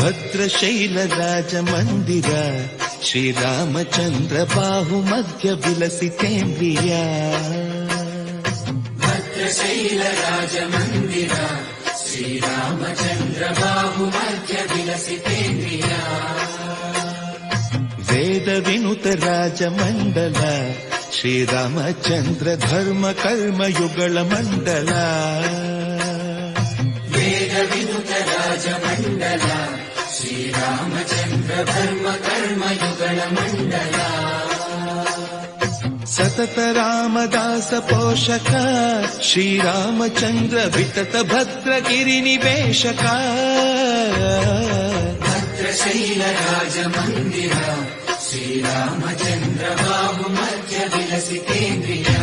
ಭದ್ರಶೈಲ ರಾಜ ಮಂದಿರ ಶ್ರೀರಾಮಚಂದ್ರ ಬಾಹು ಮಧ್ಯ ವಿಲಸಿತೇಂದ್ರಿಯ. ಭದ್ರಶೈಲ ರಾಜ ಮಂದಿರ ಶ್ರೀರಾಮಚಂದ್ರ ಬಾಹು ಮಧ್ಯ ವಿಲಸಿತೇಂದ್ರಿಯ. ವೇದ ವಿನುತ ರಾಜ ಮಂಡಲ ಶ್ರೀರಾಮಚಂದ್ರ ಧರ್ಮ ಕರ್ಮ ಯುಗಳ ಮಂಡಲ. ವೇದ ವಿನುತ ರಾಜ ಮಂಡಲ ಶ್ರೀರಾಮಚಂದ್ರ ಧರ್ಮ ಕರ್ಮ ಯುಗಳ ಮಂಡಲ. ಸತತ ರಾಮದಾಸ ಪೋಷಕ ಶ್ರೀರಾಮಚಂದ್ರ ವಿತತ ಭದ್ರಗಿರಿ ನಿವೇಶಕ. ಭದ್ರಶೈಲ ರಾಜ ಮಂದಿರ ಶ್ರೀರಾಮಚಂದ್ರ ಬಾಹು ಮಧ್ಯ ವಿಲಸಿತೇಂದ್ರಿಯ.